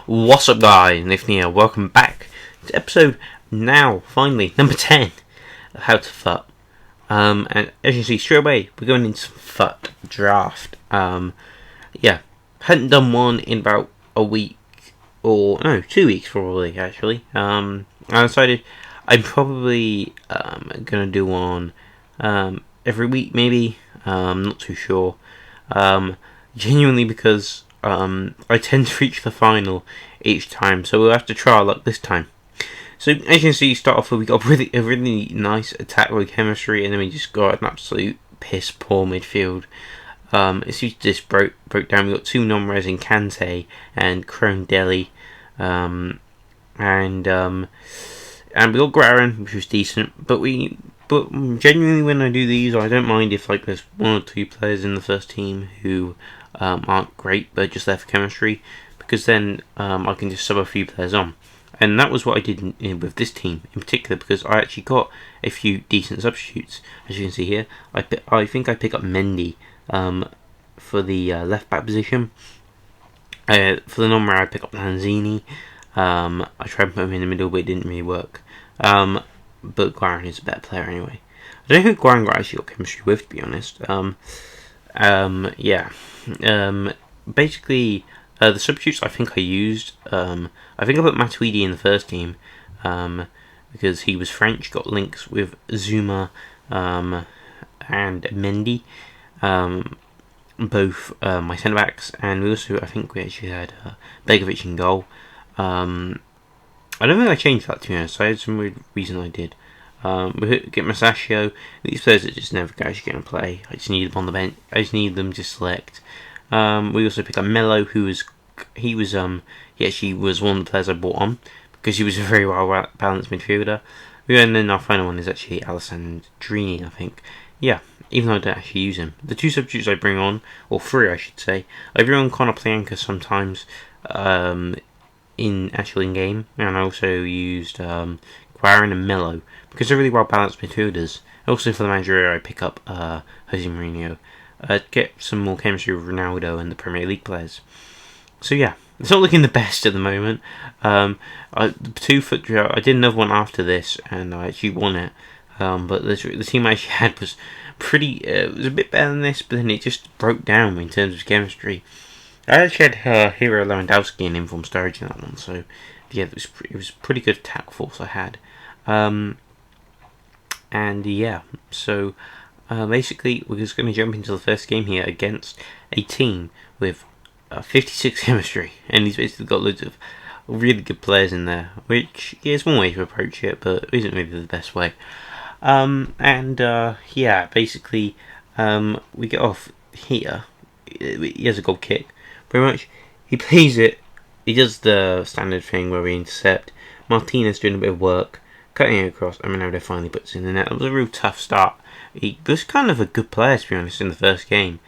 What's up, guys? Nathan here. Welcome back to episode now, finally, number 10 of How to FUT. And as you can see, straight away, we're going into some FUT draft. Hadn't done one in about a week, or no, 2 weeks probably, actually. I decided I'm probably going to do one every week, maybe. Not too sure. Genuinely because I tend to reach the final each time, so we'll have to try our luck this time. So as you can see, start off with we got a really nice attack with chemistry, and then we just got an absolute piss poor midfield. As you just broke down, we got two non-res in Kante and Crone Deli, and we got Guarin, which was decent. But genuinely, when I do these, I don't mind if there's one or two players in the first team who aren't great, but just there for chemistry, because then I can just sub a few players on. And that was what I did with this team in particular, because I actually got a few decent substitutes. As you can see here, I think I pick up Mendy for the left back position. For the non-rare, I pick up Lanzini. I tried to put him in the middle, but it didn't really work. But Guarin is a better player anyway. I don't know who Guarin actually got chemistry with, to be honest. Basically, the substitutes I think I used. I think I put Matuidi in the first team because he was French, got links with Zuma and Mendy, both my centre backs, and we actually had Begovic in goal. I don't think I changed that, to be honest. I had some weird reason I did. We get Masaccio. These players are just never actually going to play. I just need them on the bench. I just need them to select. We also pick up Mello, he actually was one of the players I bought on because he was a very well balanced midfielder. And then our final one is actually Alessandrini, I think. Yeah, even though I don't actually use him. The two substitutes I bring on, or three I should say, I bring on Conor Plianka sometimes in game, and I also used Guarin and Mello because they're really well balanced midfielders. Also for the manager, I pick up Jose Mourinho. Get some more chemistry with Ronaldo and the Premier League players. So yeah, it's not looking the best at the moment. The 2 FUT draft, I did another one after this, and I actually won it. But the team I actually had was it was a bit better than this, but then it just broke down in terms of chemistry. I actually had Hero Lewandowski and Inform Sturridge in that one, so yeah, it was pretty good attack force I had. Basically, we're just going to jump into the first game here against a team with 56 chemistry, and he's basically got loads of really good players in there, which is one way to approach it, but isn't really the best way. Basically, we get off here. He has a goal kick. Pretty much, he plays it. He does the standard thing where we intercept. Martinez doing a bit of work, cutting it across. Ronaldo finally puts it in the net. It was a real tough start. He was kind of a good player, to be honest, in the first game,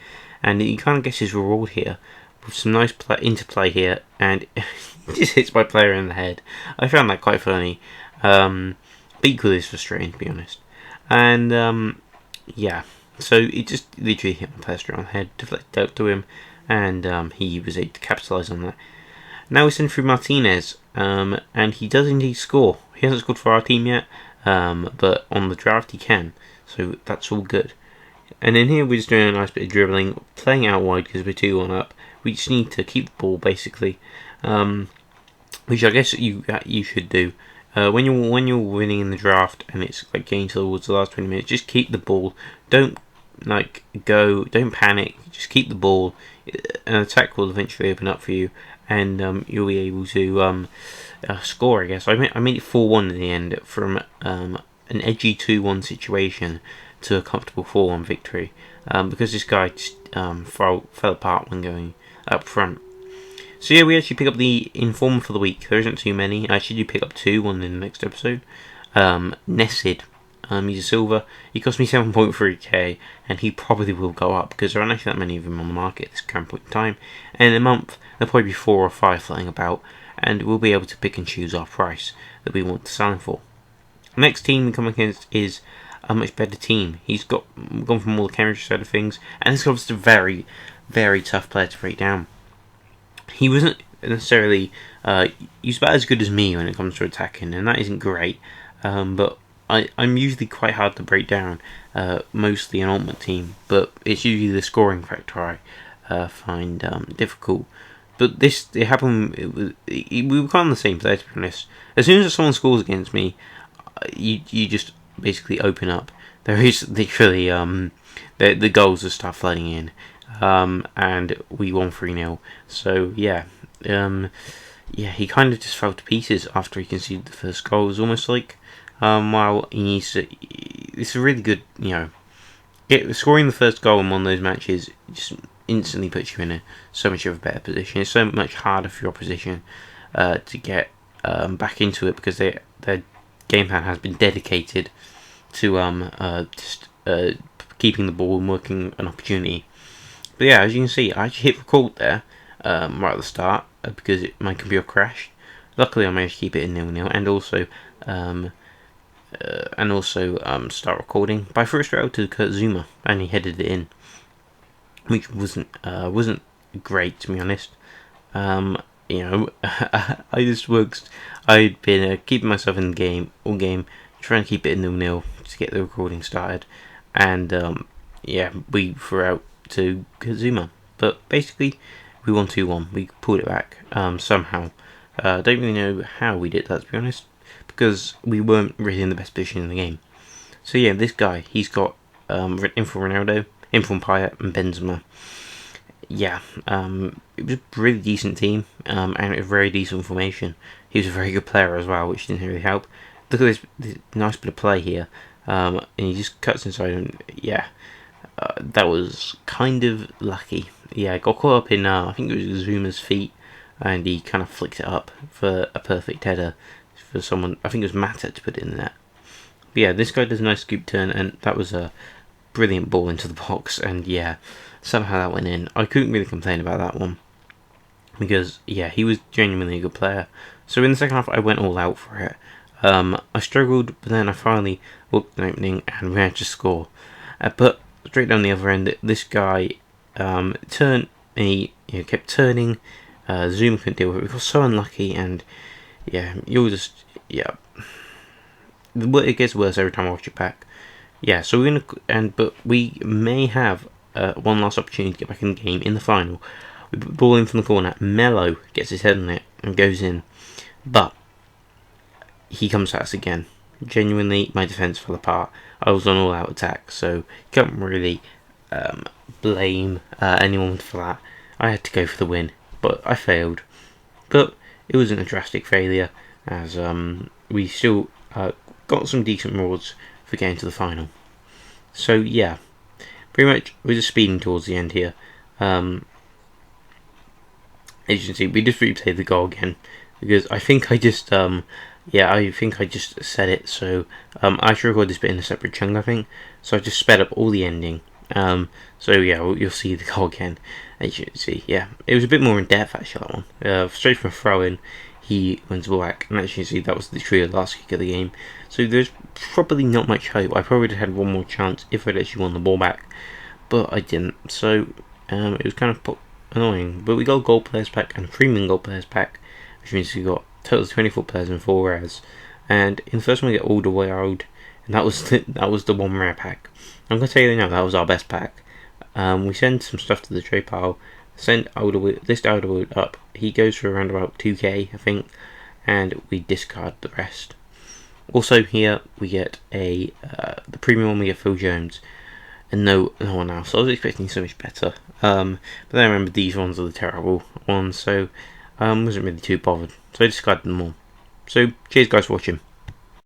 and he kind of gets his reward here with some nice interplay here, and he just hits my player in the head. I found that quite funny. But equally as frustrating, to be honest. And so it just literally hit my player straight on the head, deflected out to him, and he was able to capitalise on that. Now we send through Martinez, and he does indeed score. He hasn't scored for our team yet, but on the draft he can, so that's all good. And then here we're just doing a nice bit of dribbling, playing out wide because we're 2-1 up. We just need to keep the ball basically, which I guess you should do. When you're winning in the draft and it's getting towards the last 20 minutes, just keep the ball. Don't panic. Just keep the ball. An attack will eventually open up for you, and you'll be able to score. I guess I made it 4-1 in the end from an edgy 2-1 situation to a comfortable 4-1 victory, because this guy just fell apart when going up front. So yeah, we actually pick up the informer for the week. There isn't too many. I actually do pick up 2, one in the next episode. Nessid, he's a silver. He cost me 7.3k, and he probably will go up because there aren't actually that many of him on the market at this current point in time. And in a month, there'll probably be 4 or 5 floating about, and we'll be able to pick and choose our price that we want to sell him for. Next team we come against is a much better team. He's gone from all the chemistry side of things, and this is a very, very tough player to break down. He wasn't necessarily he's about as good as me when it comes to attacking, and that isn't great. But I'm usually quite hard to break down, mostly an ultimate team, but it's usually the scoring factor I find difficult. But it happened. We were kind of the same player, to be honest. As soon as someone scores against me, you just basically open up. There is literally the goals just start flooding in, and we won 3-0. So yeah, he kind of just fell to pieces after he conceded the first goal. It was almost like while he needs to. It's a really good, scoring the first goal in one of those matches just instantly puts you in so much of a better position. It's so much harder for your opposition to get back into it because their game plan has been dedicated to just keeping the ball and working an opportunity. But yeah, as you can see, I actually hit record there right at the start because my computer crashed. Luckily, I managed to keep it in 0-0 and also start recording. But I threw it straight out to Kurt Zuma and he headed it in, which wasn't great, to be honest. I just worked. I'd been keeping myself in the game all game, trying to keep it in 0-0 to get the recording started, and we threw out to Kazuma. But basically, we won 2-1. We pulled it back somehow. Don't really know how we did that, to be honest, because we weren't really in the best position in the game. So yeah, this guy, he's got in for Ronaldo, in from Payet and Benzema. Yeah, it was a really decent team, and a very decent formation. He was a very good player as well, which didn't really help. Look at this nice bit of play here, and he just cuts inside, and that was kind of lucky. Yeah, got caught up in, I think it was Zuma's feet, and he kind of flicked it up for a perfect header for someone. I think it was Mata to put it in the net. But yeah, this guy does a nice scoop turn, and that was a brilliant ball into the box, and yeah, somehow that went in. I couldn't really complain about that one because he was genuinely a good player. So in the second half, I went all out for it. I struggled, but then I finally looked at an opening and managed to score. But straight down the other end, this guy turned. He kept turning. Zoom couldn't deal with it. We got so unlucky, and you'll just it gets worse every time I watch it back. Yeah, so but we may have one last opportunity to get back in the game in the final. We put the ball in from the corner. Mello gets his head on it and goes in, but he comes at us again. Genuinely, my defence fell apart. I was on all-out attack, so you can't really blame anyone for that. I had to go for the win, but I failed. But it wasn't a drastic failure, as we still got some decent rewards for getting to the final. So yeah, pretty much we're just speeding towards the end here. As you can see, we just replayed the goal again because I think I just said it. So I should record this bit in a separate chunk, I think. So I just sped up all the ending. So yeah, you'll see the goal again. As you can see, it was a bit more in depth actually. That one, straight from a throw in, he went back, and as you can see, that was literally the last kick of the game. So there's probably not much hope. I probably would have had one more chance if I'd actually won the ball back, but I didn't. So it was kind of annoying. But we got a gold players pack and a premium gold players pack, which means we got total 24 players and 4 rares. And in the first one we get all the way out, and that was the one rare pack. I'm gonna tell you now, that was our best pack. We send some stuff to the trade pile. Send Alderwood up. He goes for around about 2k, I think, and we discard the rest. Also here we get the premium one. We get Phil Jones, and no one else. I was expecting so much better. But then I remember these ones are the terrible ones, so wasn't really too bothered. So I discarded them all. So cheers guys for watching.